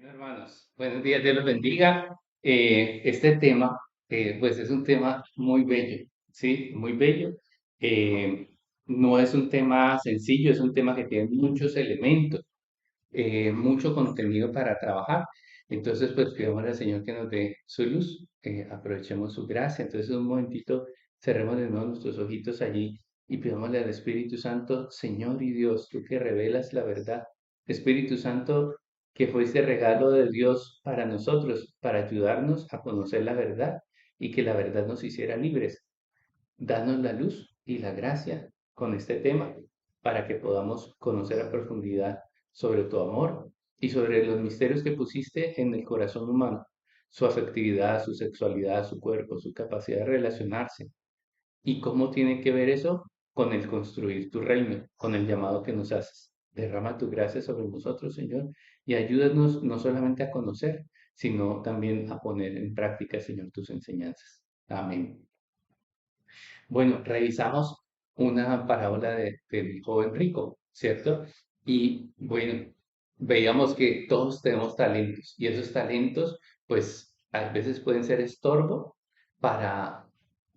Hermanos, buenos días, Dios los bendiga. Este tema, pues es un tema muy bello, ¿sí? Muy bello. Eh, no es un tema sencillo, es un tema que tiene muchos elementos, mucho contenido para trabajar. Entonces, pues pidamos al Señor que nos dé su luz, aprovechemos su gracia. Entonces, un momentito, cerremos de nuevo nuestros ojitos allí y pidámosle al Espíritu Santo, Señor y Dios, tú que revelas la verdad. Espíritu Santo, que fuiste regalo de Dios para nosotros, para ayudarnos a conocer la verdad y que la verdad nos hiciera libres. Danos la luz y la gracia con este tema para que podamos conocer a profundidad sobre tu amor y sobre los misterios que pusiste en el corazón humano, su afectividad, su sexualidad, su cuerpo, su capacidad de relacionarse. ¿Y cómo tiene que ver eso con el construir tu reino, con el llamado que nos haces? Derrama tu gracia sobre nosotros, Señor, y ayúdanos no solamente a conocer, sino también a poner en práctica, Señor, tus enseñanzas. Amén. Bueno, revisamos una parábola del joven rico, ¿cierto? Y bueno, veíamos que todos tenemos talentos y esos talentos, pues a veces pueden ser estorbo para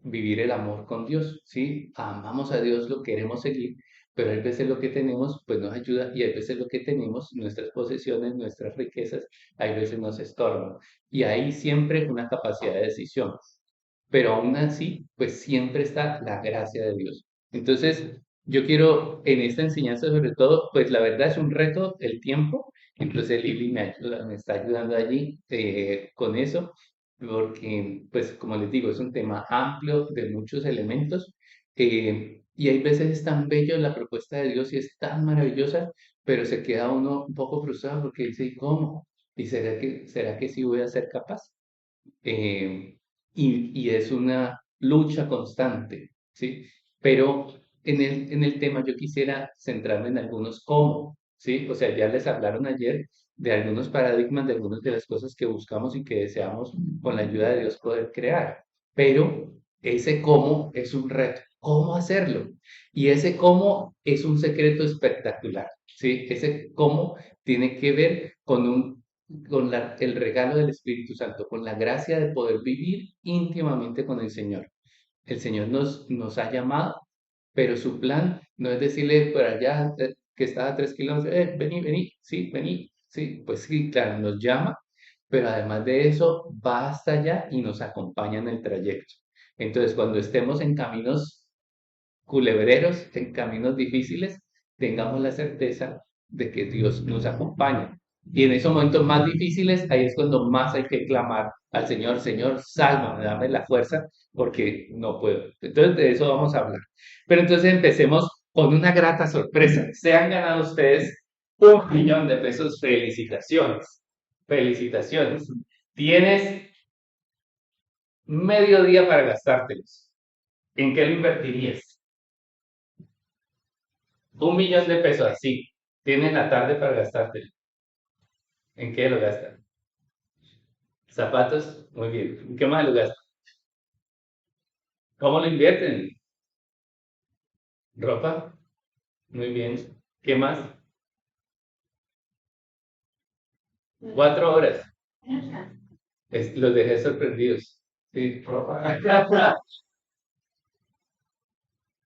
vivir el amor con Dios, ¿sí? Amamos a Dios, lo queremos seguir, pero hay veces lo que tenemos, pues nos ayuda y hay veces lo que tenemos, nuestras posesiones, nuestras riquezas, hay veces nos estorban. Y ahí siempre una capacidad de decisión, pero aún así, pues siempre está la gracia de Dios. Entonces, yo quiero en esta enseñanza sobre todo, pues la verdad es un reto el tiempo, entonces Lili me ayuda, me está ayudando allí con eso, porque pues como les digo, es un tema amplio de muchos elementos y hay veces es tan bello la propuesta de Dios y es tan maravillosa, pero se queda uno un poco frustrado porque dice, ¿y cómo? ¿Y será que sí voy a ser capaz? eh, y es una lucha constante, ¿sí? Pero en el tema yo quisiera centrarme en algunos cómo, ¿sí? O sea, ya les hablaron ayer de algunos paradigmas, de algunas de las cosas que buscamos y que deseamos con la ayuda de Dios poder crear, pero ese cómo es un reto, ¿cómo hacerlo? Y ese cómo es un secreto espectacular, ¿sí? Ese cómo tiene que ver con el regalo del Espíritu Santo, con la gracia de poder vivir íntimamente con el Señor. El Señor nos ha llamado, pero su plan no es decirle por allá que está a 3 kilómetros, vení, vení, sí, vení, sí, pues sí, claro, nos llama, pero además de eso va hasta allá y nos acompaña en el trayecto. Entonces, cuando estemos en caminos culebreros, en caminos difíciles, tengamos la certeza de que Dios nos acompaña. Y en esos momentos más difíciles, ahí es cuando más hay que clamar al Señor, Señor, sálvame, dame la fuerza, porque no puedo. Entonces, de eso vamos a hablar. Pero entonces empecemos con una grata sorpresa. Se han ganado ustedes 1 millón de pesos. Felicitaciones. Felicitaciones. Tienes medio día para gastártelos. ¿En qué lo invertirías? 1 millón de pesos, así. Tienes la tarde para gastártelo. ¿En qué lo gastan? Zapatos, muy bien. ¿En qué más lo gastan? ¿Cómo lo invierten? ¿Ropa? Muy bien. ¿Qué más? 4 horas. Los dejé sorprendidos. Sí, ropa.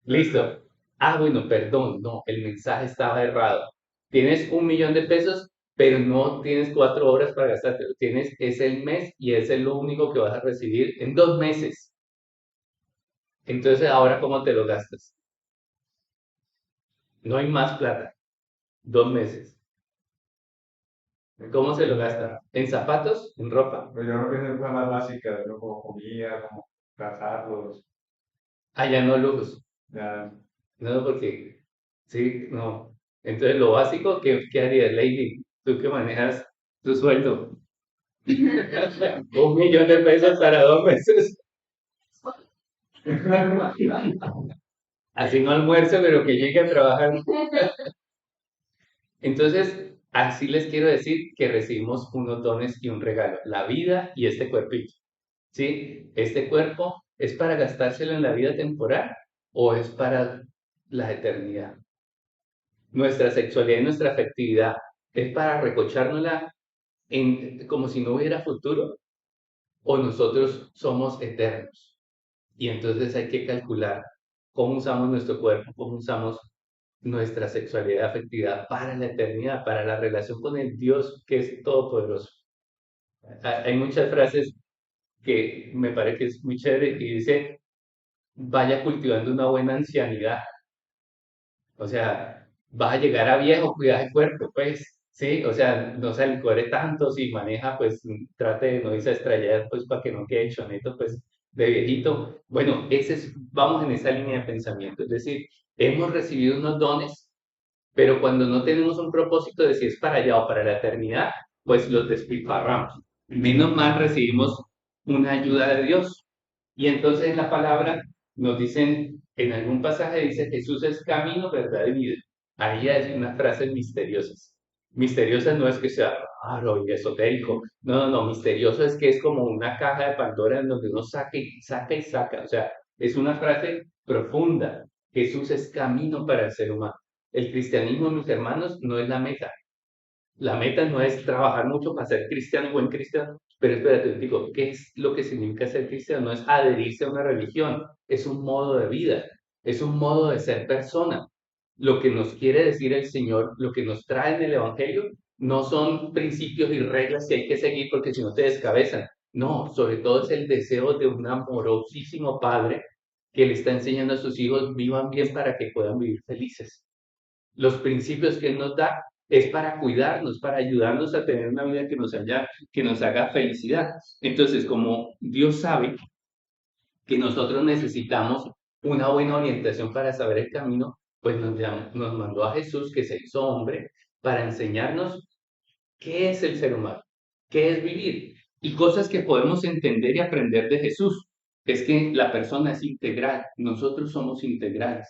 Listo. Ah, bueno, perdón, no, el mensaje estaba errado. Tienes 1 millón de pesos, pero no tienes 4 horas para gastártelo. Es el mes y es lo único que vas a recibir en 2 meses. Entonces, ahora, ¿cómo te lo gastas? No hay más plata. 2 meses. ¿Cómo se lo gasta? ¿En zapatos? ¿En ropa? Pues yo creo que esa es la más básica, ¿no? Como comida, como casarlos, Allá no lujos. ya. No, porque sí, no. Entonces, lo básico, ¿qué harías, Lady? Tú que manejas tu sueldo. 1 millón de pesos para 2 meses. Así no almuerzo, pero que llegue a trabajar. Entonces, así les quiero decir que recibimos unos dones y un regalo, la vida y este cuerpito. ¿Sí? Este cuerpo es para gastárselo en la vida temporal o es para la eternidad. Nuestra sexualidad y nuestra afectividad es para recochárnosla como si no hubiera futuro o nosotros somos eternos. Y entonces hay que calcular cómo usamos nuestro cuerpo, cómo usamos nuestra sexualidad, afectividad para la eternidad, para la relación con el Dios que es todopoderoso. Hay muchas frases que me parece que es muy chévere y dice, vaya cultivando una buena ancianidad. O sea, vas a llegar a viejo, cuida el cuerpo, pues, sí, o sea, no se licuore tanto, si maneja, pues, trate de no irse a estrellar, pues, para que no quede choneto, pues, de viejito. Bueno, vamos en esa línea de pensamiento, es decir, hemos recibido unos dones, pero cuando no tenemos un propósito de si es para allá o para la eternidad, pues los despilfarramos. Menos mal recibimos una ayuda de Dios. Y entonces en la palabra nos dicen, en algún pasaje dice, Jesús es camino, verdad y vida. Ahí hay unas frases misteriosas. Misteriosas no es que sea raro y esotérico. No, no, no. Misterioso es que es como una caja de Pandora en donde uno saca y saca y saca. O sea, es una frase profunda. Jesús es camino para el ser humano. El cristianismo, mis hermanos, no es la meta. La meta no es trabajar mucho para ser cristiano, buen cristiano, pero espérate, digo, ¿qué es lo que significa ser cristiano? No es adherirse a una religión, es un modo de vida, es un modo de ser persona. Lo que nos quiere decir el Señor, lo que nos trae en el Evangelio, no son principios y reglas que hay que seguir porque si no te descabezan. No, sobre todo es el deseo de un amorosísimo Padre que le está enseñando a sus hijos vivan bien para que puedan vivir felices. Los principios que Él nos da es para cuidarnos, para ayudarnos a tener una vida que nos haga felicidad. Entonces, como Dios sabe que nosotros necesitamos una buena orientación para saber el camino, pues nos mandó a Jesús, que se hizo hombre, para enseñarnos qué es el ser humano, qué es vivir y cosas que podemos entender y aprender de Jesús. Es que la persona es integral, nosotros somos integrales.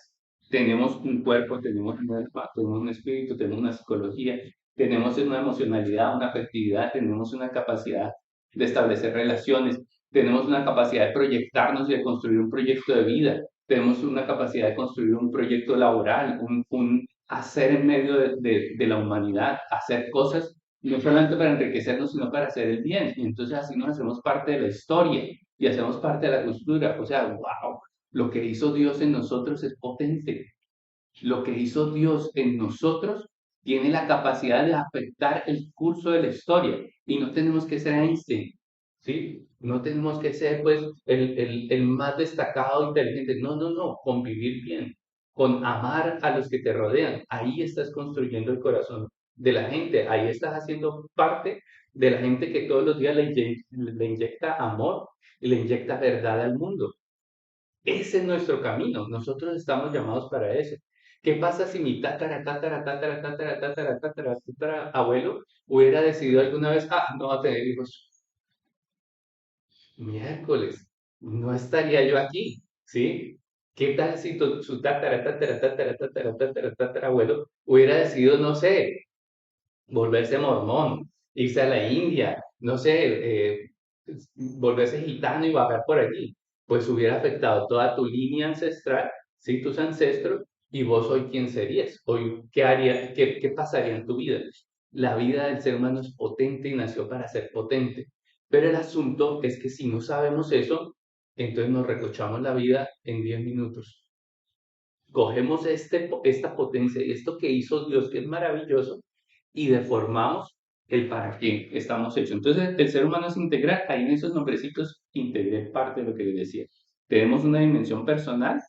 Tenemos un cuerpo, tenemos un alma, tenemos un espíritu, tenemos una psicología, tenemos una emocionalidad, una afectividad, tenemos una capacidad de establecer relaciones, tenemos una capacidad de proyectarnos y de construir un proyecto de vida, tenemos una capacidad de construir un proyecto laboral, un hacer en medio de la humanidad, hacer cosas no solamente para enriquecernos, sino para hacer el bien. Y entonces así nos hacemos parte de la historia y hacemos parte de la cultura. O sea, wow, lo que hizo Dios en nosotros es potente. Lo que hizo Dios en nosotros tiene la capacidad de afectar el curso de la historia. Y no tenemos que ser Einstein, ¿sí? No tenemos que ser, pues, el más destacado, inteligente. No, no, no, convivir bien, con amar a los que te rodean. Ahí estás construyendo el corazón de la gente. Ahí estás haciendo parte de la gente que todos los días le inyecta amor y le inyecta verdad al mundo. Ese es nuestro camino. Nosotros estamos llamados para eso. ¿Qué pasa si mi tatara abuelo hubiera decidido alguna vez, no va a tener hijos? Miércoles, no estaría yo aquí, ¿sí? ¿Qué tal si su tatarabuelo hubiera decidido, no sé, volverse mormón, irse a la India, no sé, volverse gitano y vagar por allí? Pues hubiera afectado toda tu línea ancestral, ¿sí? Tus ancestros, y vos hoy quién serías, hoy qué haría, qué pasaría en tu vida. La vida del ser humano es potente y nació para ser potente. Pero el asunto es que si no sabemos eso, entonces nos recochamos la vida en 10 minutos. Cogemos esta potencia y esto que hizo Dios, que es maravilloso, y deformamos el para qué estamos hechos. Entonces, el ser humano es integral. Ahí en esos nombrecitos integré parte de lo que les decía. Tenemos una dimensión personal,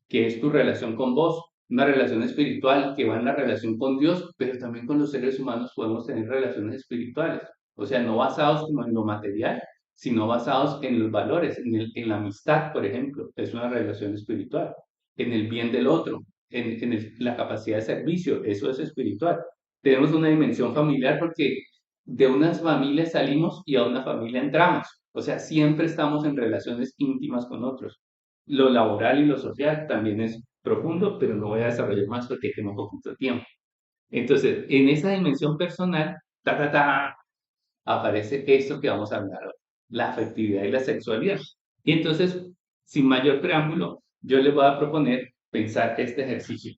que es tu relación con vos, una relación espiritual que va en la relación con Dios, pero también con los seres humanos podemos tener relaciones espirituales. O sea, no basados como en lo material, sino basados en los valores, en la amistad, por ejemplo, es una relación espiritual, en el bien del otro, la capacidad de servicio, eso es espiritual. Tenemos una dimensión familiar porque de unas familias salimos y a una familia entramos. O sea, siempre estamos en relaciones íntimas con otros. Lo laboral y lo social también es profundo, pero no voy a desarrollar más porque tengo poquito tiempo. Entonces, en esa dimensión personal, aparece esto que vamos a hablar hoy, la afectividad y la sexualidad. Y entonces, sin mayor preámbulo, yo les voy a proponer pensar este ejercicio.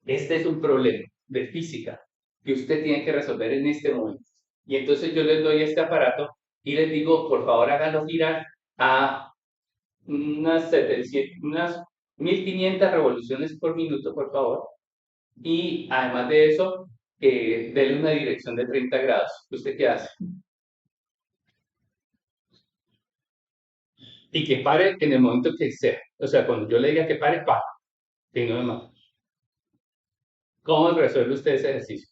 Este es un problema de física que usted tiene que resolver en este momento. Y entonces yo les doy este aparato y les digo, por favor, háganlo girar a unas 700, unas 1500 revoluciones por minuto, por favor. Y además de eso, denle una dirección de 30 grados. ¿Usted qué hace? Y que pare en el momento que sea. O sea, cuando yo le diga que pare, para. Y no más. ¿Cómo resuelve usted ese ejercicio?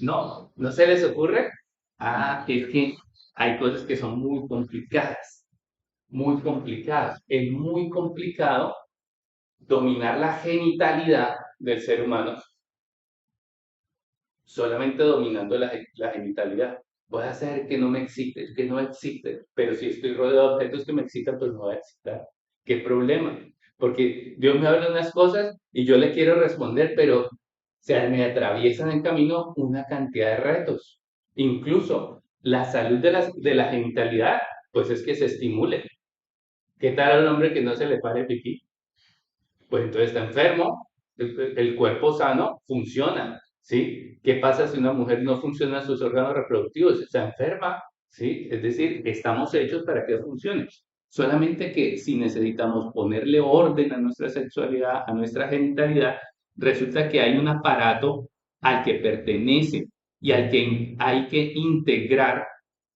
No, no se les ocurre. Ah, es que hay cosas que son muy complicadas, muy complicadas. Es muy complicado dominar la genitalidad del ser humano solamente dominando la genitalidad. Voy a hacer que no me excite, que no existe, pero si estoy rodeado de objetos que me excitan, pues no voy a excitar. ¿Qué problema? Porque Dios me habla unas cosas y yo le quiero responder, pero se me atraviesan en camino una cantidad de retos. Incluso la salud de la genitalidad, pues es que se estimule. ¿Qué tal al hombre que no se le pare pipí? Pues entonces está enfermo, el cuerpo sano funciona, ¿sí? ¿Qué pasa si una mujer no funciona sus órganos reproductivos? Está enferma, ¿sí? Es decir, estamos hechos para que funcione. Solamente que si necesitamos ponerle orden a nuestra sexualidad, a nuestra genitalidad, resulta que hay un aparato al que pertenece y al que hay que integrar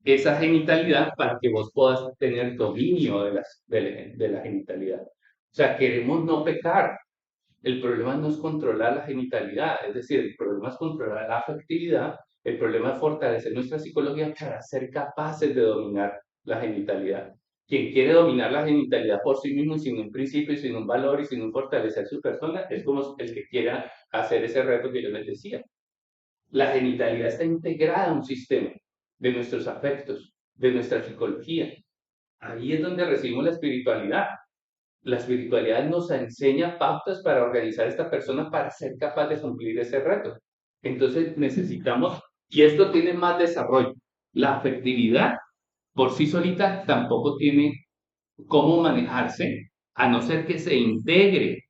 esa genitalidad para que vos puedas tener dominio de la genitalidad. O sea, queremos no pecar. El problema no es controlar la genitalidad, es decir, el problema es controlar la afectividad, el problema es fortalecer nuestra psicología para ser capaces de dominar la genitalidad. Quien quiere dominar la genitalidad por sí mismo y sin un principio y sin un valor y sin un fortalecer su persona, es como el que quiera hacer ese reto que yo les decía. La genitalidad está integrada en un sistema de nuestros afectos, de nuestra psicología. Ahí es donde recibimos la espiritualidad. La espiritualidad nos enseña pautas para organizar a esta persona para ser capaz de cumplir ese reto. Entonces necesitamos, y esto tiene más desarrollo, la afectividad por sí solita tampoco tiene cómo manejarse, a no ser que se integre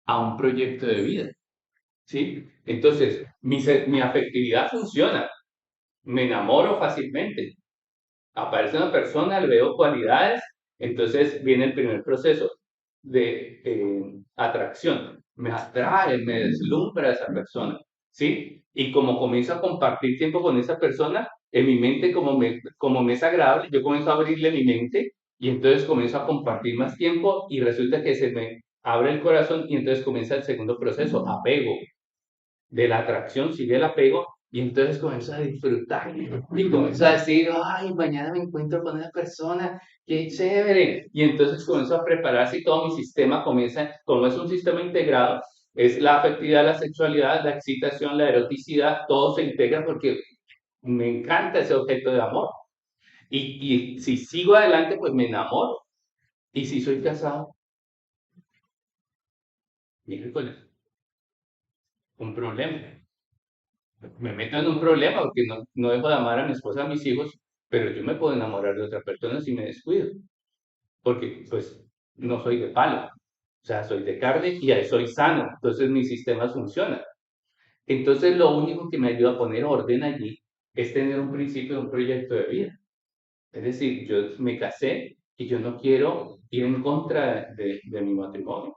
a un proyecto de vida, ¿sí? Entonces, mi afectividad funciona, me enamoro fácilmente, aparece una persona, le veo cualidades, entonces viene el primer proceso de atracción. Me atrae, me deslumbra esa persona, ¿sí? Y como comienzo a compartir tiempo con esa persona, en mi mente, como me es agradable, yo comienzo a abrirle mi mente y entonces comienzo a compartir más tiempo y resulta que se me abre el corazón y entonces comienza el segundo proceso, apego. De la atracción sigue el apego y entonces comienzo a disfrutar y comienzo a decir, ay, mañana me encuentro con esa persona, qué chévere. Y entonces comienzo a prepararse y todo mi sistema comienza, como es un sistema integrado, es la afectividad, la sexualidad, la excitación, la eroticidad, todo se integra porque me encanta ese objeto de amor. Y si sigo adelante, pues me enamoro. Y si soy casado, miércoles, un problema. Me meto en un problema porque no dejo de amar a mi esposa, a mis hijos, pero yo me puedo enamorar de otra persona si me descuido, porque pues no soy de palo, o sea, soy de carne y ahí soy sano, entonces mis sistemas funcionan. Entonces lo único que me ayuda a poner orden allí es tener un principio de un proyecto de vida. Es decir, yo me casé y yo no quiero ir en contra de mi matrimonio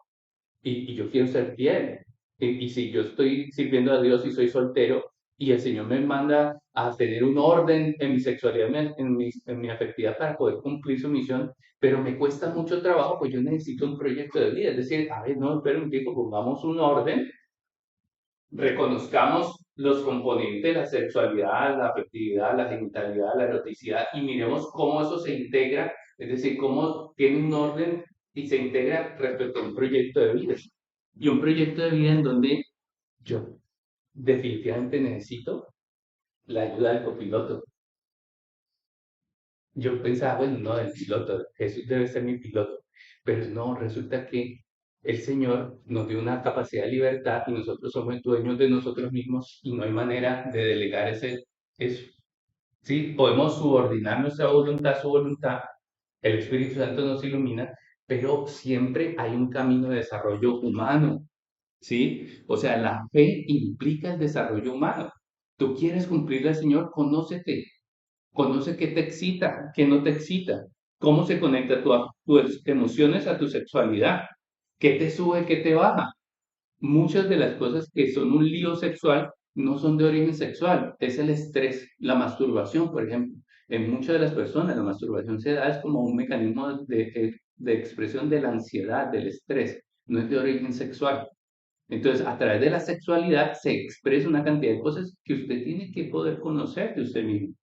y yo quiero ser fiel. Y si yo estoy sirviendo a Dios y soy soltero y el Señor me manda a tener un orden en mi sexualidad, en mi afectividad para poder cumplir su misión, pero me cuesta mucho trabajo, pues yo necesito un proyecto de vida. Es decir, a ver, no, espera un tiempo, pongamos un orden, reconozcamos los componentes de la sexualidad, la afectividad, la genitalidad, la eroticidad y miremos cómo eso se integra, es decir, cómo tiene un orden y se integra respecto a un proyecto de vida. Y un proyecto de vida en donde yo definitivamente necesito la ayuda del copiloto. Yo pensaba, bueno, no, el piloto, Jesús debe ser mi piloto. Pero no, resulta que el Señor nos dio una capacidad de libertad y nosotros somos dueños de nosotros mismos y no hay manera de delegar eso. Sí, podemos subordinar nuestra voluntad a su voluntad, el Espíritu Santo nos ilumina, pero siempre hay un camino de desarrollo humano. ¿sí? O sea, la fe implica el desarrollo humano. Tú quieres cumplirle al Señor, conócete, conoce qué te excita, qué no te excita, cómo se conecta tus emociones a tu sexualidad, qué te sube, qué te baja. Muchas de las cosas que son un lío sexual no son de origen sexual, es el estrés, la masturbación, por ejemplo. En muchas de las personas la masturbación se da es como un mecanismo de expresión de la ansiedad, del estrés, no es de origen sexual. Entonces, a través de la sexualidad se expresa una cantidad de cosas que usted tiene que poder conocer de usted mismo.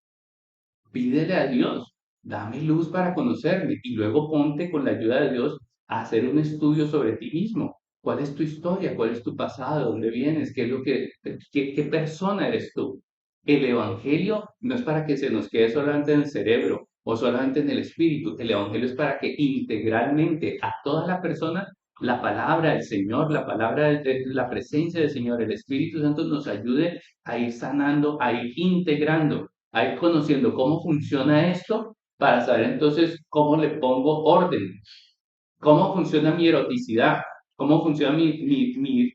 Pídele a Dios, dame luz para conocerme y luego ponte con la ayuda de Dios a hacer un estudio sobre ti mismo. ¿Cuál es tu historia? ¿Cuál es tu pasado? ¿Dónde vienes? ¿Qué es lo qué persona eres tú? El evangelio no es para que se nos quede solamente en el cerebro o solamente en el espíritu. El evangelio es para que integralmente a toda la persona la palabra del Señor, la palabra la presencia del Señor, el Espíritu Santo nos ayude a ir sanando, a ir integrando, a ir conociendo cómo funciona esto para saber entonces cómo le pongo orden, cómo funciona mi eroticidad, cómo funciona mi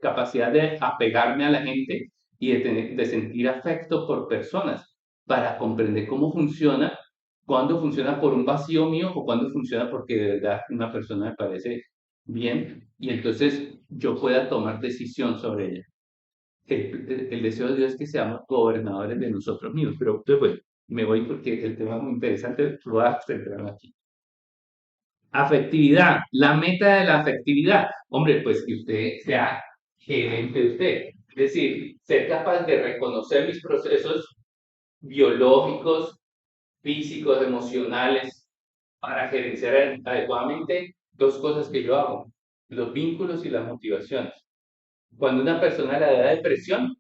capacidad de apegarme a la gente y de sentir afecto por personas, para comprender cómo funciona, cuándo funciona por un vacío mío o cuándo funciona porque de verdad una persona me parece bien y entonces yo pueda tomar decisión sobre ella. El deseo de Dios es que seamos gobernadores de nosotros mismos, pero entonces, bueno, me voy porque el tema es muy interesante, voy a centrarme aquí. Afectividad, la meta de la afectividad. Hombre, pues que usted sea gerente de usted. Es decir, ser capaz de reconocer mis procesos biológicos, físicos, emocionales, para gerenciar adecuadamente dos cosas que yo hago, los vínculos y las motivaciones. Cuando una persona le da depresión,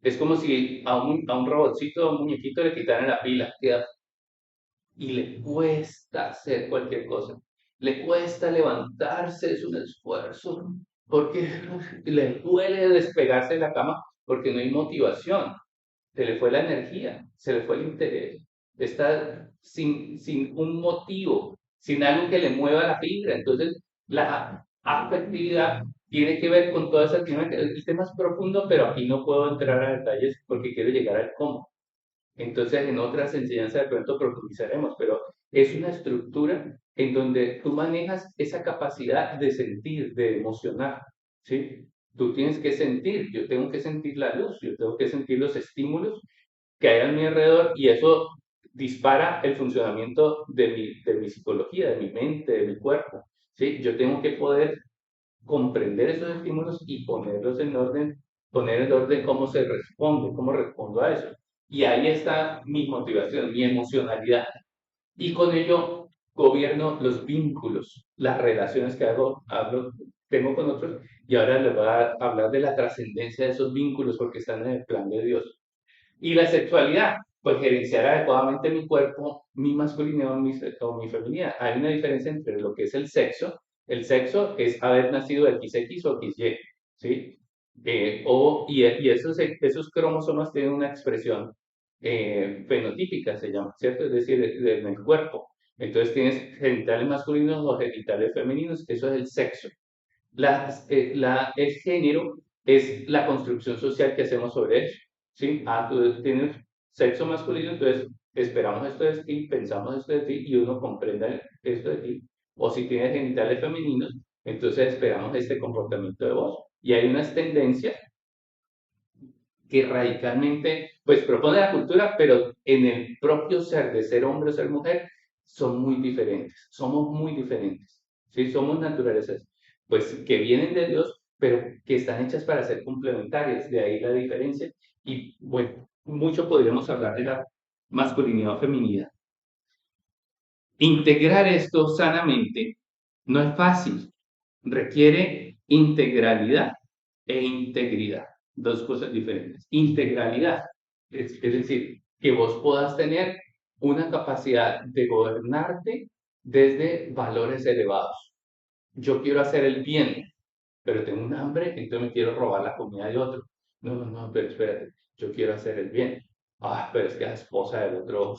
es como si a un robotcito, a un muñequito le quitaran la pila, queda y le cuesta hacer cualquier cosa. Le cuesta levantarse, es un esfuerzo, porque le duele despegarse de la cama porque no hay motivación, se le fue la energía, se le fue el interés, está sin un motivo, sin algo que le mueva la fibra. Entonces, la afectividad tiene que ver con toda esa dinámica. El tema es profundo, pero aquí no puedo entrar a detalles porque quiero llegar al cómo. Entonces, en otras enseñanzas de pronto profundizaremos, pero es una estructura en donde tú manejas esa capacidad de sentir, de emocionar, ¿sí? Tú tienes que sentir, yo tengo que sentir la luz, yo tengo que sentir los estímulos que hay a mi alrededor y eso dispara el funcionamiento de mi psicología, de mi mente, de mi cuerpo, ¿sí? Yo tengo que poder comprender esos estímulos y ponerlos en orden, poner en orden cómo se responde, cómo respondo a eso. Y ahí está mi motivación, mi emocionalidad. Y con ello gobierno los vínculos, las relaciones que tengo con otros. Y ahora les voy a hablar de la trascendencia de esos vínculos porque están en el plan de Dios. Y la sexualidad, pues gerenciar adecuadamente mi cuerpo, mi masculinidad o mi feminidad. Hay una diferencia entre lo que es el sexo. El sexo es haber nacido XX o XY, ¿sí? Y esos cromosomas tienen una expresión fenotípica, se llama, ¿cierto? Es decir, en el cuerpo. Entonces tienes genitales masculinos o genitales femeninos, eso es el sexo. El género es la construcción social que hacemos sobre eso, ¿sí? Ah, tú tienes sexo masculino, entonces esperamos esto de ti, pensamos esto de ti y uno comprenda esto de ti. O si tienes genitales femeninos, entonces esperamos este comportamiento de vos. Y hay unas tendencias que radicalmente, pues propone la cultura, pero en el propio ser de ser hombre o ser mujer, son muy diferentes, somos muy diferentes, ¿sí? Somos naturalezas, pues que vienen de Dios, pero que están hechas para ser complementarias, de ahí la diferencia. Y bueno, mucho podríamos hablar de la masculinidad o feminidad. Integrar esto sanamente no es fácil, requiere integralidad e integridad, dos cosas diferentes. Integralidad, es decir, que vos puedas tener una capacidad de gobernarte desde valores elevados. Yo quiero hacer el bien, pero tengo un hambre, entonces me quiero robar la comida de otro. No, no, no, pero espérate, yo quiero hacer el bien. Ah, pero es que la esposa del otro,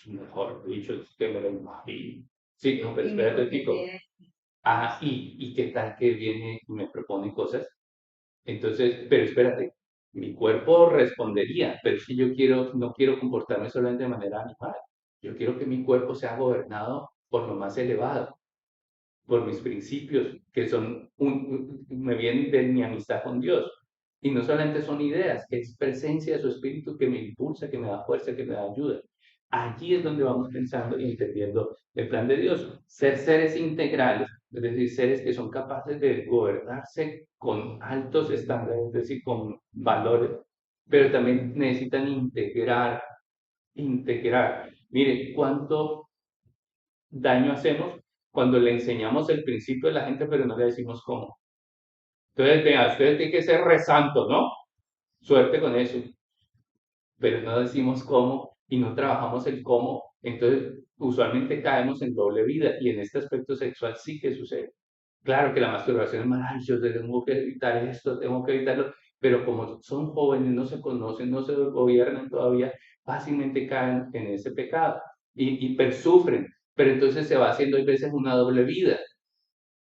mejor dicho, es que me lo imagino. Sí, no, pero espérate, Tico. Ah, y qué tal que viene y me propone cosas. Entonces, pero espérate, mi cuerpo respondería, pero es que yo quiero, no quiero comportarme solamente de manera animal. Yo quiero que mi cuerpo sea gobernado por lo más elevado, por mis principios, que son me vienen de mi amistad con Dios. Y no solamente son ideas, es presencia de su espíritu que me impulsa, que me da fuerza, que me da ayuda. Allí es donde vamos pensando y entendiendo el plan de Dios. Ser seres integrales, es decir, seres que son capaces de gobernarse con altos estándares, es decir, con valores, pero también necesitan integrar, integrar. Mire, cuánto daño hacemos cuando le enseñamos el principio a la gente, pero no le decimos cómo. Entonces, vea, ustedes tienen que ser re santo, ¿no? Suerte con eso, pero no decimos cómo y no trabajamos el cómo. Entonces, usualmente caemos en doble vida y en este aspecto sexual sí que sucede. Claro que la masturbación es maravillosa, tengo que evitar esto, tengo que evitarlo, pero como son jóvenes, no se conocen, no se gobiernan todavía, fácilmente caen en ese pecado y sufren. Pero entonces se va haciendo a veces una doble vida.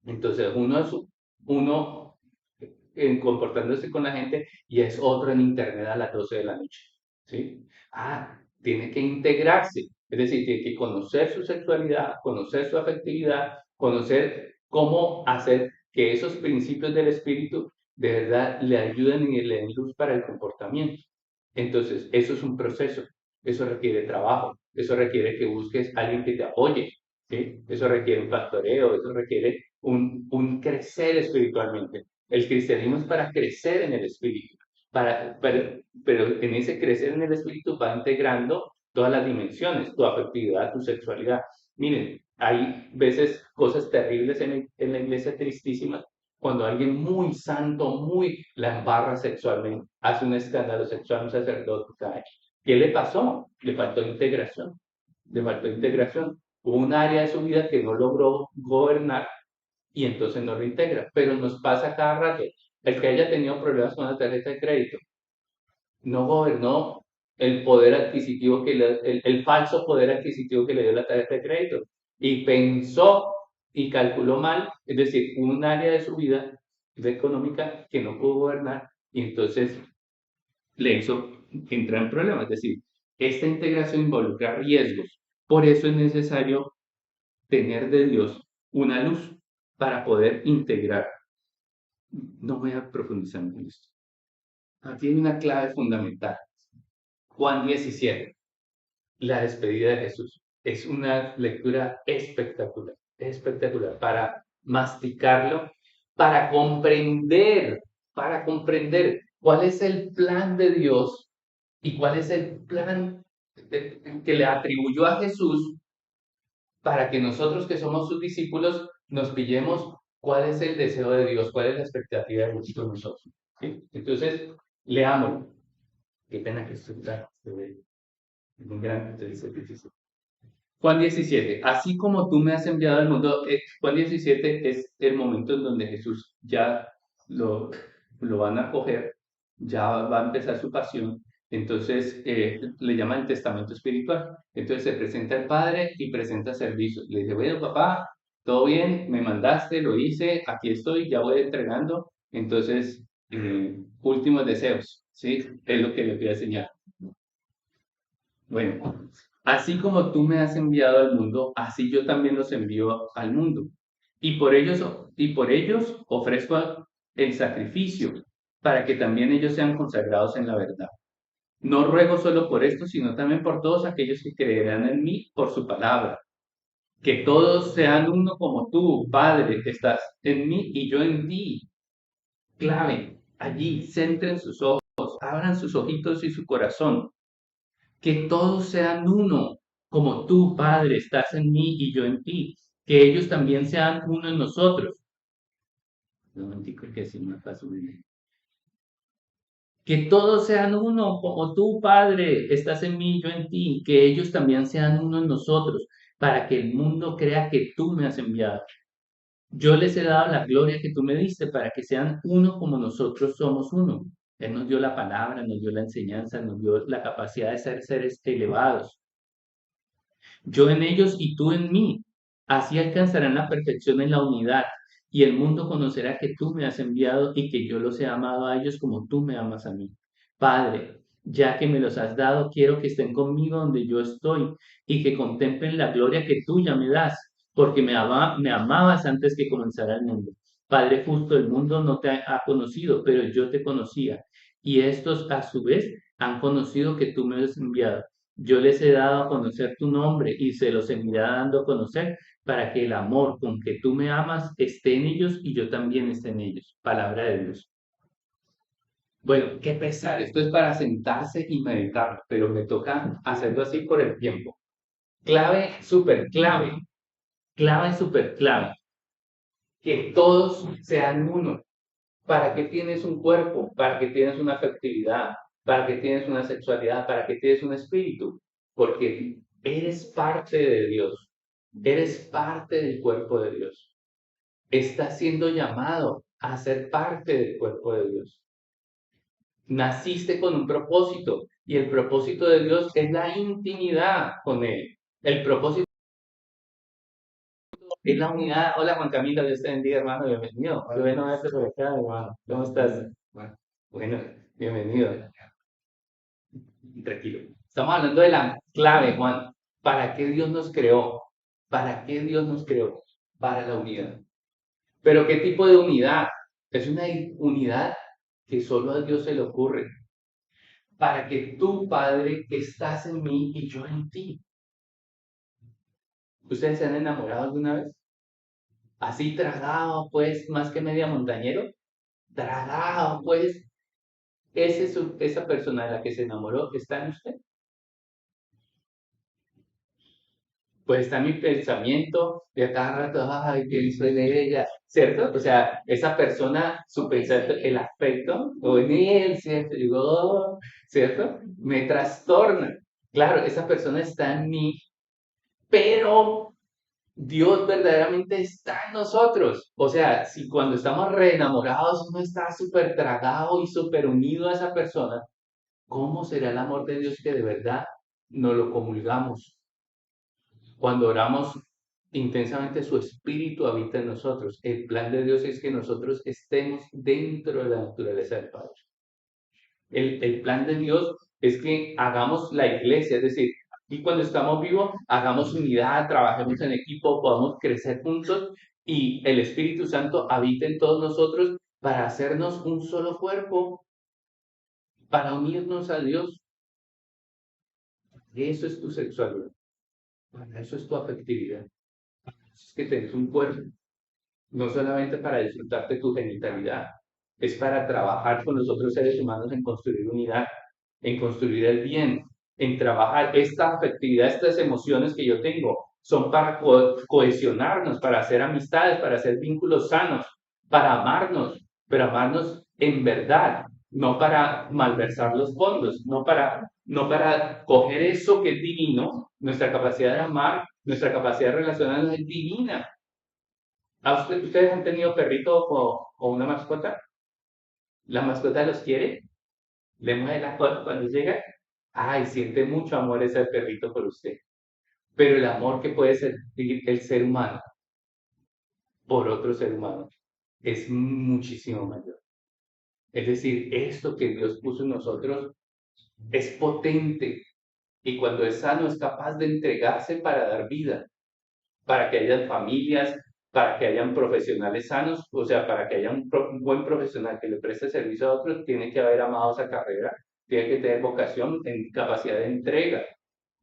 Entonces uno es uno comportándose con la gente y es otro en internet a las 12 de la noche. ¿Sí? Ah, tiene que integrarse, es decir, tiene que conocer su sexualidad, conocer su afectividad, conocer cómo hacer que esos principios del espíritu de verdad le ayuden y le den luz para el comportamiento. Entonces, eso es un proceso, eso requiere trabajo, eso requiere que busques a alguien que te apoye, ¿sí? Eso requiere un pastoreo, eso requiere un crecer espiritualmente. El cristianismo es para crecer en el espíritu, pero en ese crecer en el espíritu va integrando todas las dimensiones, tu afectividad, tu sexualidad. Miren, hay veces cosas terribles en la iglesia tristísimas cuando alguien muy santo, muy la embarra sexualmente, hace un escándalo sexual, un sacerdote cae. ¿Qué le pasó? Le faltó integración. Le faltó integración. Hubo un área de su vida que no logró gobernar y entonces no lo integra. Pero nos pasa cada rato. El que haya tenido problemas con la tarjeta de crédito no gobernó el poder adquisitivo el falso poder adquisitivo que le dio la tarjeta de crédito y pensó y calculó mal, es decir, un área de su vida económica que no pudo gobernar y entonces le hizo entrar en problemas. Es decir, esta integración involucra riesgos. Por eso es necesario tener de Dios una luz para poder integrar. No voy a profundizar en esto. Aquí hay una clave fundamental. Juan 17, la despedida de Jesús. Es una lectura espectacular, espectacular, para masticarlo, para comprender cuál es el plan de Dios y cuál es el plan que le atribuyó a Jesús para que nosotros que somos sus discípulos nos pillemos cuál es el deseo de Dios, cuál es la expectativa de Dios con nosotros. ¿Sí? Entonces, leámoslo. Qué pena que esto está muy grande, entonces es difícil. Juan 17, así como tú me has enviado al mundo, Juan 17 es el momento en donde Jesús ya lo, lo van a coger, ya va a empezar su pasión, entonces le llaman el testamento espiritual. Entonces se presenta el Padre y presenta servicios. Le dice, bueno, papá, todo bien, me mandaste, lo hice, aquí estoy, ya voy entregando. Entonces, últimos deseos, ¿sí? Es lo que le voy a enseñar. Bueno, así como tú me has enviado al mundo, así yo también los envío al mundo. Y por ellos ofrezco el sacrificio, para que también ellos sean consagrados en la verdad. No ruego solo por esto, sino también por todos aquellos que creerán en mí por su palabra. Que todos sean uno como tú, Padre, que estás en mí y yo en ti. Clave, allí, centren sus ojos, abran sus ojitos y su corazón que todos sean uno, como tú, Padre, estás en mí y yo en ti, que ellos también sean uno en nosotros. Un momentico que si me paso bien. Que todos sean uno, como tú, Padre, estás en mí y yo en ti, que ellos también sean uno en nosotros, para que el mundo crea que tú me has enviado. Yo les he dado la gloria que tú me diste, para que sean uno como nosotros somos uno. Él nos dio la palabra, nos dio la enseñanza, nos dio la capacidad de ser seres elevados yo en ellos y tú en mí, Así alcanzarán la perfección en la unidad, y el mundo conocerá que tú me has enviado y que yo los he amado a ellos como tú me amas a mí. Padre, ya que me los has dado, quiero que estén conmigo donde yo estoy y que contemplen la gloria que tú ya me das, porque me amabas antes que comenzara el mundo. Padre justo, el mundo no te ha conocido, pero yo te conocía, y estos a su vez han conocido que tú me has enviado. Yo les he dado a conocer tu nombre y se los seguirá dando a conocer para que el amor con que tú me amas esté en ellos y yo también esté en ellos. Palabra de Dios. Bueno, qué pesar, esto es para sentarse y meditar, pero me toca hacerlo así por el tiempo. Clave, súper clave, clave, súper clave, que todos sean uno. ¿Para qué tienes un cuerpo? ¿Para qué tienes una afectividad? ¿Para qué tienes una sexualidad? ¿Para qué tienes un espíritu? Porque eres parte de Dios, eres parte del cuerpo de Dios. Estás siendo llamado a ser parte del cuerpo de Dios. Naciste con un propósito y el propósito de Dios es la intimidad con Él. El propósito es la unidad. Hola Juan Camilo, Dios te bendiga, hermano, bienvenido. Qué bueno verte por acá, hermano. ¿Cómo estás? Bueno, bienvenido. Tranquilo. Estamos hablando de la clave, Juan. ¿Para qué Dios nos creó? ¿Para qué Dios nos creó? Para la unidad. Pero ¿qué tipo de unidad? Es una unidad que solo a Dios se le ocurre. Para que tú, Padre, estás en mí y yo en ti. ¿Ustedes se han enamorado alguna vez? Así tragado, pues, más que media montañero. Tragado, pues, esa persona de la que se enamoró está en usted. Pues está mi pensamiento de a cada rato, ay, ¿qué hizo de ella? ¿Cierto? O sea, esa persona, su pensamiento, el afecto, o en él, ¿cierto? Digo, "Oh", ¿cierto? Me trastorna. Claro, esa persona está en mí, pero Dios verdaderamente está en nosotros. O sea, si cuando estamos reenamorados uno está súper tragado y súper unido a esa persona, ¿cómo será el amor de Dios que de verdad no lo comulgamos? Cuando oramos intensamente, su espíritu habita en nosotros. El plan de Dios es que nosotros estemos dentro de la naturaleza del Padre. El plan de Dios es que hagamos la iglesia, es decir, y cuando estamos vivos, hagamos unidad, trabajemos en equipo, podamos crecer juntos y el Espíritu Santo habita en todos nosotros para hacernos un solo cuerpo, para unirnos a Dios. Eso es tu sexualidad, eso es tu afectividad. Es que tenés un cuerpo, no solamente para disfrutar de tu genitalidad, es para trabajar con los otros seres humanos en construir unidad, en construir el bien, en trabajar esta afectividad, estas emociones que yo tengo, son para cohesionarnos, para hacer amistades, para hacer vínculos sanos, para amarnos, pero amarnos en verdad, no para malversar los fondos, no para coger eso que es divino, nuestra capacidad de amar, nuestra capacidad de relacionarnos es divina. ¿Ustedes han tenido perrito o una mascota? ¿La mascota los quiere? ¿Le mueve la cola cuando llega? Ay, siente mucho amor ese perrito por usted. Pero el amor que puede sentir el ser humano por otro ser humano es muchísimo mayor. Es decir, esto que Dios puso en nosotros es potente y cuando es sano es capaz de entregarse para dar vida, para que haya familias, para que hayan profesionales sanos, o sea, para que haya un buen profesional que le preste servicio a otros, tiene que haber amado esa carrera, tiene que tener vocación en capacidad de entrega.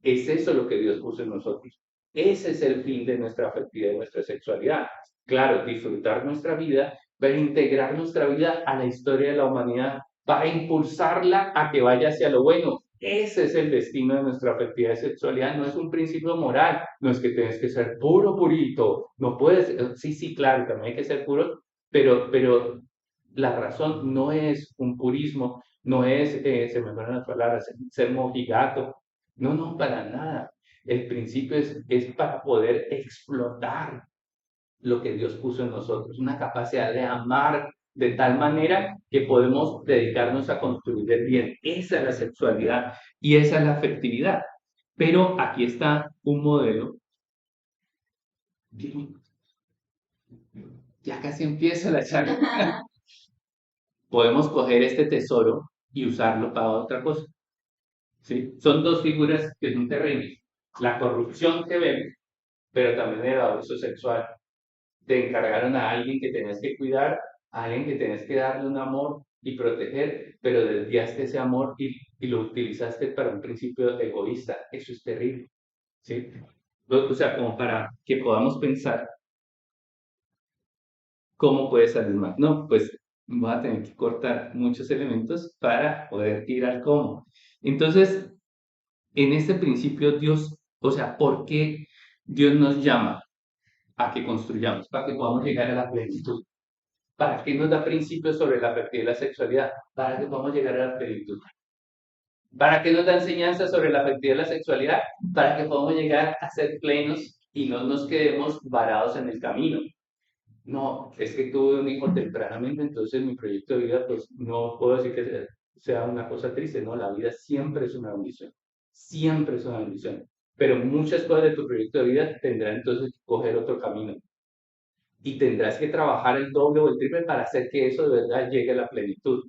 Es eso lo que Dios puso en nosotros. Ese es el fin de nuestra afectividad y nuestra sexualidad. Claro, disfrutar nuestra vida, pero integrar nuestra vida a la historia de la humanidad para impulsarla a que vaya hacia lo bueno. Ese es el destino de nuestra afectividad y sexualidad. No es un principio moral. No es que tienes que ser puro, purito. No puedes. Sí, sí, claro, también hay que ser puro, pero la razón no es un purismo, no es, se me fueron las palabras, ser mojigato, no, no, para nada. El principio es para poder explotar lo que Dios puso en nosotros, una capacidad de amar de tal manera que podemos dedicarnos a construir el bien. Esa es la sexualidad y esa es la afectividad. Pero aquí está un modelo Ya casi empieza la charla. Podemos coger este tesoro y usarlo para otra cosa. ¿Sí? Son dos figuras que son terribles. La corrupción que vemos, pero también el abuso sexual. Te encargaron a alguien que tenés que cuidar, a alguien que tenés que darle un amor y proteger, pero desviaste ese amor y lo utilizaste para un principio egoísta. Eso es terrible. ¿Sí? O sea, como para que podamos pensar cómo puede salir mal. No, pues voy a tener que cortar muchos elementos para poder ir al cómo. Entonces, en este principio Dios, o sea, ¿por qué Dios nos llama a que construyamos? Para que podamos llegar a la plenitud. ¿Para qué nos da principios sobre la fertilidad y la sexualidad? Para que podamos llegar a la plenitud. ¿Para qué nos da enseñanza sobre la fertilidad y la sexualidad? Para que podamos llegar a ser plenos y no nos quedemos varados en el camino. No, es que tuve un hijo tempranamente, entonces mi proyecto de vida, pues no puedo decir que sea una cosa triste, no, la vida siempre es una bendición, siempre es una bendición, pero muchas cosas de tu proyecto de vida tendrán entonces que coger otro camino y tendrás que trabajar el doble o el triple para hacer que eso de verdad llegue a la plenitud.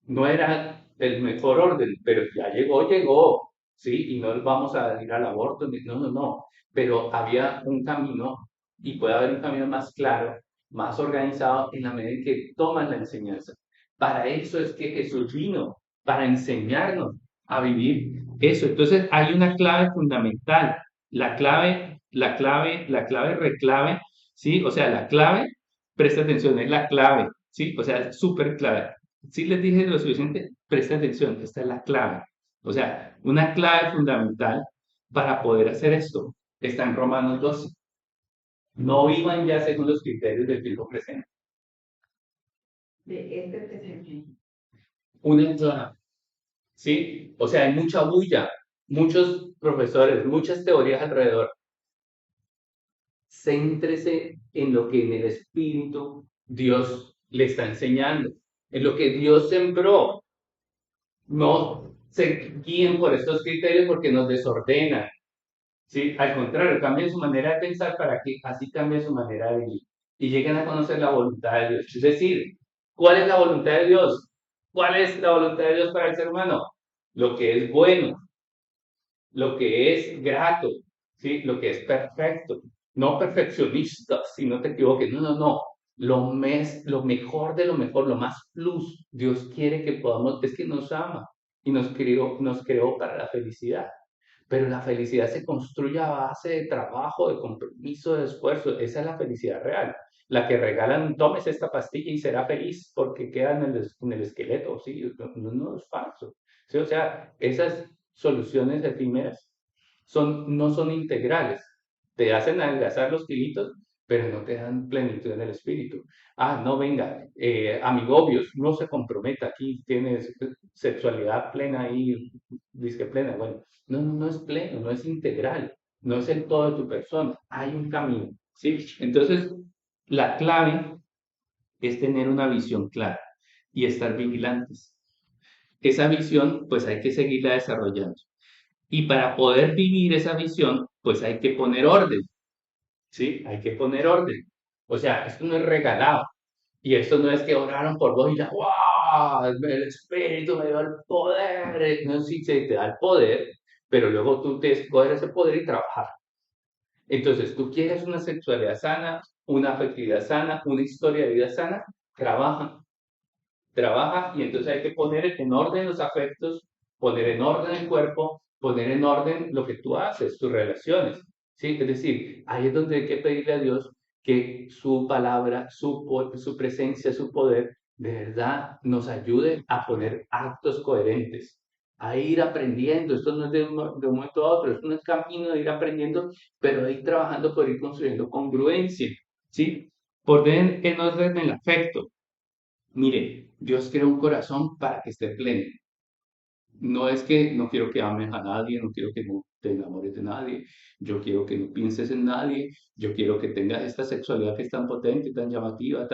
No era el mejor orden, pero ya llegó, llegó, ¿sí? Y no vamos a ir al aborto, no, no, no, pero había un camino y puede haber un camino más claro, más organizado en la medida en que toman la enseñanza. Para eso es que Jesús vino, para enseñarnos a vivir eso. Entonces hay una clave fundamental, la clave, reclave, ¿sí? O sea, la clave, presta atención, es la clave, ¿sí? O sea, es súper clave. Si les dije lo suficiente, presta atención, esta es la clave. O sea, una clave fundamental para poder hacer esto está en Romanos 12. No vivan ya según los criterios del tiempo presente. De este presente. Una clave, ¿sí? O sea, hay mucha bulla, muchos profesores, muchas teorías alrededor. Céntrese en lo que en el Espíritu Dios le está enseñando, en lo que Dios sembró. No se guíen por estos criterios porque nos desordenan. ¿Sí? Al contrario, cambien su manera de pensar para que así cambie su manera de vivir y lleguen a conocer la voluntad de Dios. Es decir, ¿cuál es la voluntad de Dios? ¿Cuál es la voluntad de Dios para el ser humano? Lo que es bueno, lo que es grato, ¿sí? Lo que es perfecto. No perfeccionista, si no te equivoques. No, no, no. Lo mejor de lo mejor, lo más plus. Dios quiere que podamos, es que nos ama y nos creó para la felicidad. Pero la felicidad se construye a base de trabajo, de compromiso, de esfuerzo. Esa es la felicidad real. La que regalan, tomes esta pastilla y será feliz porque queda en el esqueleto. Sí, no, no es falso. Sí, o sea, esas soluciones efímeras no son integrales. Te hacen adelgazar los kilitos, pero no te dan plenitud en el espíritu. Ah, no, venga, amigobios, no se comprometa, aquí tienes sexualidad plena y disque plena. Bueno, no, no, no es pleno, no es integral, no es el todo de tu persona, hay un camino, ¿sí? Entonces, la clave es tener una visión clara y estar vigilantes. Esa visión, pues hay que seguirla desarrollando. Y para poder vivir esa visión, pues hay que poner orden, ¿sí? Hay que poner orden. O sea, esto no es regalado. Y esto no es que oraron por vos y ya, ¡wow! El Espíritu me dio el poder. No, sí, se te da el poder, pero luego tú te escoges ese poder y trabajar. Entonces, tú quieres una sexualidad sana, una afectividad sana, una historia de vida sana, trabaja, trabaja y entonces hay que poner en orden los afectos, poner en orden el cuerpo, poner en orden lo que tú haces, tus relaciones. ¿Sí? Es decir, ahí es donde hay que pedirle a Dios que su palabra, su presencia, su poder, de verdad nos ayude a poner actos coherentes, a ir aprendiendo. Esto no es de un momento a otro, es un camino de ir aprendiendo, pero de ir trabajando por ir construyendo congruencia. ¿Sí? Por en orden el afecto. Mire, Dios creó un corazón para que esté pleno. No es que no quiero que ames a nadie, no quiero que no te enamores de nadie, yo quiero que no pienses en nadie, yo quiero que tengas esta sexualidad que es tan potente, tan llamativa,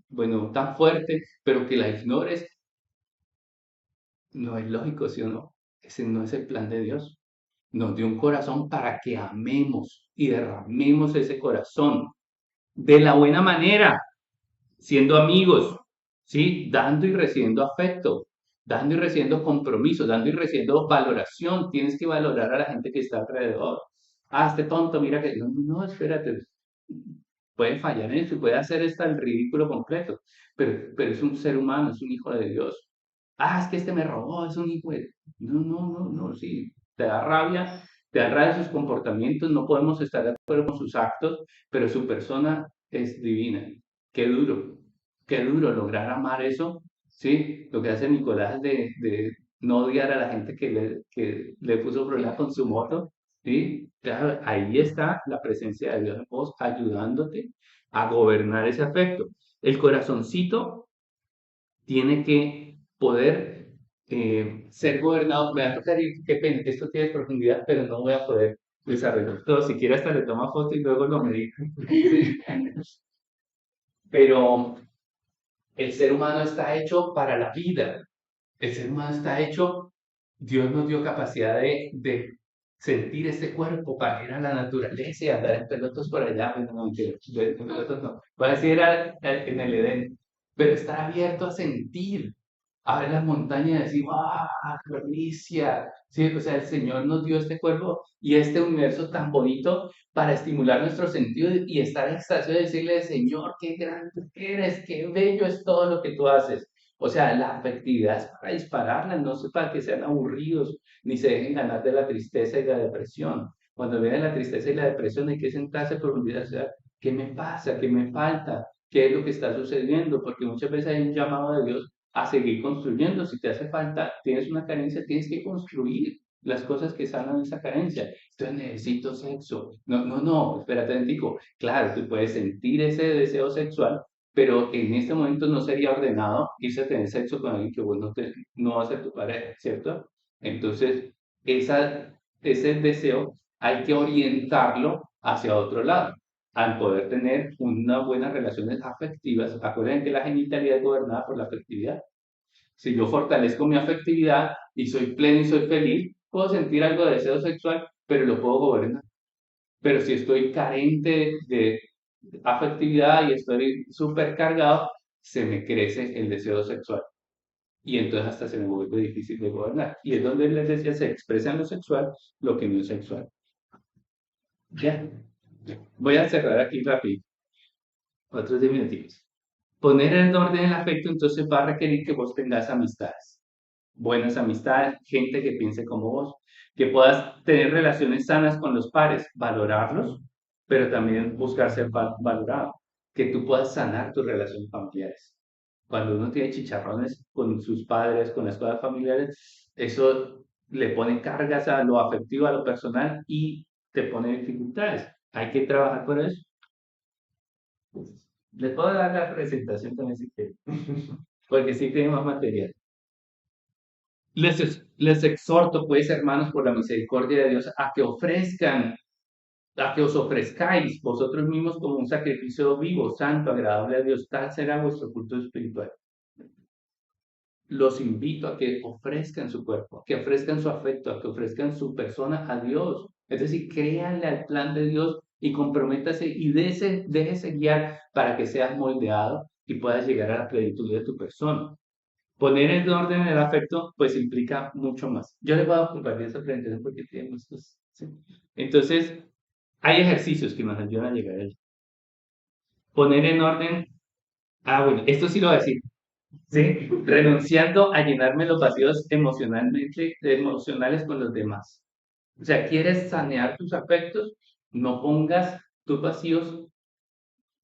bueno, tan fuerte, pero que la ignores. No es lógico, ¿sí o no? Ese no es el plan de Dios. Nos dio un corazón para que amemos, y derramemos ese corazón de la buena manera, siendo amigos, ¿sí? Dando y recibiendo afecto, dando y recibiendo compromiso, dando y recibiendo valoración. Tienes que valorar a la gente que está alrededor. Ah, este tonto, mira que... No, no, no, espérate. Puede fallar en eso y puede hacer hasta el ridículo completo, pero es un ser humano, es un hijo de Dios. Ah, es que este me robó, es un hijo de... No, no, no, no, sí. Te da rabia sus comportamientos, no podemos estar de acuerdo con sus actos, pero su persona es divina. Qué duro, qué duro lograr amar eso, ¿sí? Lo que hace Nicolás de no odiar a la gente que le puso problema con su moto, ¿sí? Claro, ahí está la presencia de Dios en vos ayudándote a gobernar ese afecto. El corazoncito tiene que poder ser gobernado. Me va a tocar ir, qué pena, esto tiene profundidad, pero no voy a poder desarrollar todo. Si quiere hasta le toma foto y luego lo medita. Sí. Pero el ser humano está hecho para la vida. El ser humano está hecho, Dios nos dio capacidad de sentir este cuerpo para ir a la naturaleza y andar en pelotos por allá. Bueno, no, mentira, en pelotos no. Voy a decir en el Edén, pero estar abierto a sentir, a ver las montañas y decir, ¡ah, qué delicia! Sí, o sea, el Señor nos dio este cuerpo y este universo tan bonito para estimular nuestro sentido y estar en extasiado y decirle, Señor, qué grande eres, qué bello es todo lo que tú haces. O sea, la afectividad es para dispararla, no es para que sean aburridos ni se dejen ganar de la tristeza y la depresión. Cuando viene la tristeza y la depresión hay que sentarse por profundidad, o sea, ¿qué me pasa? ¿Qué me falta? ¿Qué es lo que está sucediendo? Porque muchas veces hay un llamado de Dios a seguir construyendo. Si te hace falta, tienes una carencia, tienes que construir las cosas que sanan esa carencia. Entonces necesito sexo. No, no, no, espérate un tico. Claro, tú puedes sentir ese deseo sexual, pero en este momento no sería ordenado irse a tener sexo con alguien que vos no va a ser tu pareja, ¿cierto? Entonces, ese deseo hay que orientarlo hacia otro lado, al poder tener unas buenas relaciones afectivas. Acuérdense que la genitalidad es gobernada por la afectividad. Si yo fortalezco mi afectividad y soy pleno y soy feliz, puedo sentir algo de deseo sexual, pero lo puedo gobernar. Pero si estoy carente de afectividad y estoy súper cargado, se me crece el deseo sexual. Y entonces hasta se me vuelve difícil de gobernar. Y es donde les decía, se expresa en lo sexual lo que no es sexual. Ya. Voy a cerrar aquí rápido, otros 10 minutos. Poner en orden el afecto entonces va a requerir que vos tengas amistades, buenas amistades, gente que piense como vos, que puedas tener relaciones sanas con los pares, valorarlos, pero también buscar ser valorado, que tú puedas sanar tus relaciones familiares. Cuando uno tiene chicharrones con sus padres, con las cosas familiares, eso le pone cargas a lo afectivo, a lo personal y te pone dificultades. Hay que trabajar por eso. Les puedo dar la presentación también si quieren, porque sí tiene más material. Les exhorto, pues, hermanos, por la misericordia de Dios, a que os ofrezcáis vosotros mismos como un sacrificio vivo, santo, agradable a Dios. Tal será vuestro culto espiritual. Los invito a que ofrezcan su cuerpo, a que ofrezcan su afecto, a que ofrezcan su persona a Dios. Es decir, créanle al plan de Dios y comprométase y déjese guiar para que seas moldeado y puedas llegar a la plenitud de tu persona. Poner en orden el afecto, pues implica mucho más. Yo les voy a compartir esa presentación porque tiene estos, ¿sí? Entonces, hay ejercicios que nos ayudan a llegar ahí. Poner en orden, bueno, esto sí lo voy a decir, ¿sí? Renunciando a llenarme los vacíos emocionales con los demás. O sea, quieres sanear tus afectos, no pongas tus vacíos,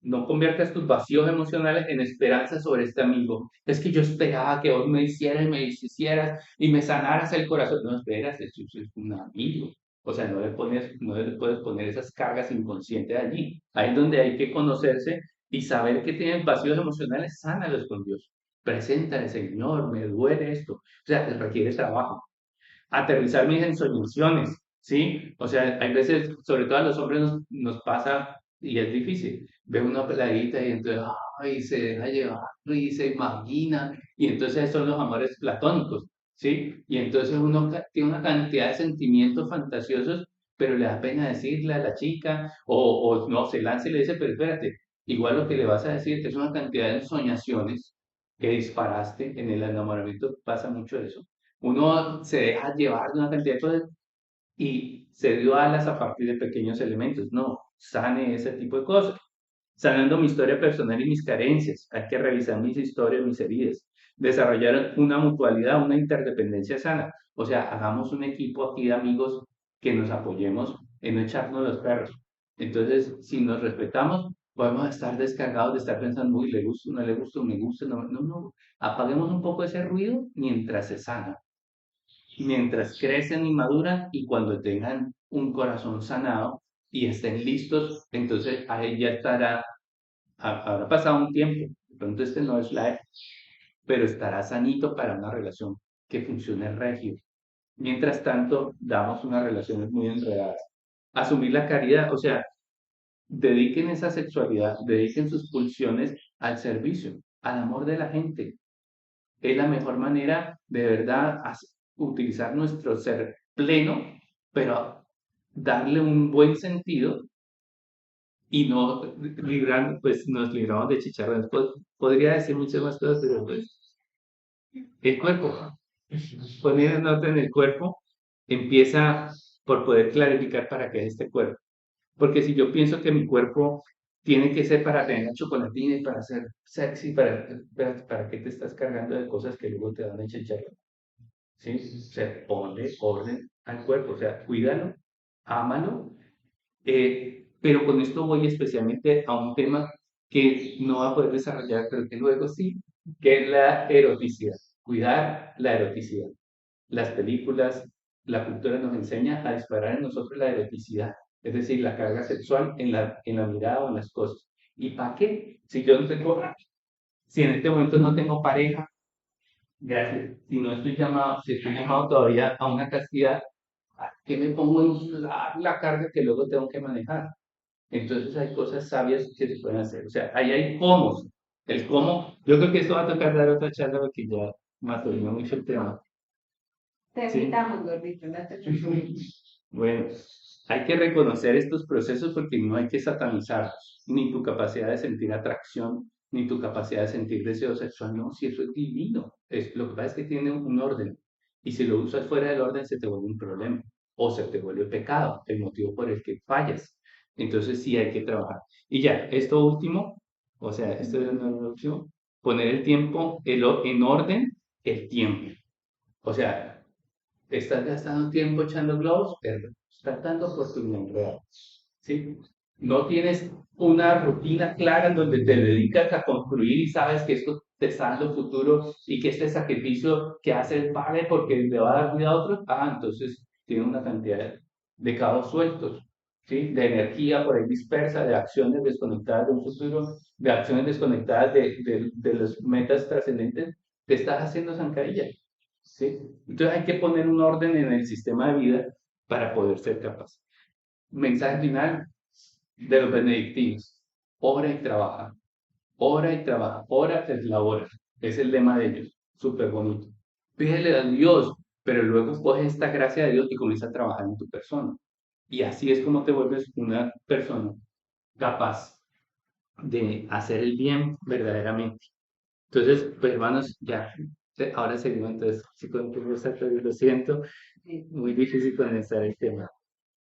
no conviertas tus vacíos emocionales en esperanza sobre este amigo. Es que yo esperaba que vos me hicieras y me hicieras y me sanaras el corazón. No esperas, eso es un amigo. O sea, no le puedes poner esas cargas inconscientes allí. Ahí es donde hay que conocerse y saber que tienes vacíos emocionales, sánalos con Dios. Preséntale, Señor, me duele esto. O sea, requiere trabajo. Aterrizar mis ensoñaciones, ¿sí? O sea, hay veces, sobre todo a los hombres nos pasa y es difícil. Ve una peladita y entonces, ay, se deja llevar y se imagina. Y entonces son los amores platónicos, ¿sí? Y entonces uno tiene una cantidad de sentimientos fantasiosos pero le da pena decirle a la chica, o no, se lanza y le dice, pero espérate, igual lo que le vas a decir es una cantidad de ensoñaciones que disparaste en el enamoramiento, pasa mucho eso. Uno se deja llevar de una cantidad de cosas y se dio alas a partir de pequeños elementos. No, sane ese tipo de cosas. Sanando mi historia personal y mis carencias. Hay que revisar mis historias, mis heridas. Desarrollar una mutualidad, una interdependencia sana. O sea, hagamos un equipo aquí de amigos que nos apoyemos en no echarnos los perros. Entonces, si nos respetamos, podemos estar descargados de estar pensando, uy, le gusta, no le gusta, me gusta, no, no, no. Apaguemos un poco ese ruido mientras se sana, mientras crecen y maduran y cuando tengan un corazón sanado y estén listos, entonces ahí ya estará, habrá pasado un tiempo, de pronto este no es la época, pero estará sanito para una relación que funcione regio. Mientras tanto, damos unas relaciones muy enredadas. Asumir la caridad, o sea, dediquen esa sexualidad, dediquen sus pulsiones al servicio, al amor de la gente, es la mejor manera de verdad utilizar nuestro ser pleno, pero darle un buen sentido y no librar, pues nos libramos de chicharrones. Podría decir muchas más cosas, pero pues el cuerpo, poner en orden el cuerpo empieza por poder clarificar para qué es este cuerpo. Porque si yo pienso que mi cuerpo tiene que ser para tener chocolatina y para ser sexy, para qué te estás cargando de cosas que luego te dan a chicharrón. ¿Sí? Se pone orden al cuerpo, o sea, cuídalo, ámalo, pero con esto voy especialmente a un tema que no va a poder desarrollar, pero que luego sí, que es la eroticidad, cuidar la eroticidad. Las películas, la cultura nos enseña a disparar en nosotros la eroticidad, es decir, la carga sexual en la mirada o en las cosas. ¿Y para qué? Si yo no tengo, si en este momento no tengo pareja, gracias. Si no estoy llamado, si estoy llamado todavía a una castidad, ¿a qué me pongo a inflar la carga que luego tengo que manejar? Entonces hay cosas sabias que se pueden hacer. O sea, ahí hay cómo. El cómo, yo creo que esto va a tocar dar otra charla porque ya me atolió mucho el tema. Te ¿Sí? invitamos, gordito, no te preocupes. Bueno, hay que reconocer estos procesos porque no hay que satanizarlos, ni tu capacidad de sentir atracción, ni tu capacidad de sentir deseo sexual. No, si eso es divino. Lo que pasa es que tiene un orden. Y si lo usas fuera del orden, se te vuelve un problema. O se te vuelve pecado, el motivo por el que fallas. Entonces sí hay que trabajar. Y ya, esto último, o sea, esto es lo último, poner el tiempo en orden, el tiempo. O sea, estás gastando tiempo echando globos, pero estás dando oportunidad real. ¿Sí? No tienes una rutina clara en donde te dedicas a construir y sabes que esto te está dando futuro y que este sacrificio que hace el padre porque le va a dar vida a otros, entonces tiene una cantidad de cabos sueltos, ¿sí? De energía por ahí dispersa, de acciones desconectadas de un futuro, de acciones desconectadas de las metas trascendentes, te estás haciendo zancadilla. ¿Sí? Entonces hay que poner un orden en el sistema de vida para poder ser capaz. Mensaje final de los benedictinos. Ora y trabaja. Ora y trabaja. Ora es la hora. Es el lema de ellos. Súper bonito. Pídele a Dios, pero luego coge esta gracia de Dios y comienza a trabajar en tu persona. Y así es como te vuelves una persona capaz de hacer el bien verdaderamente. Entonces, pues hermanos, ya, ahora seguimos entonces, sí, con lo siento, muy difícil comenzar el tema.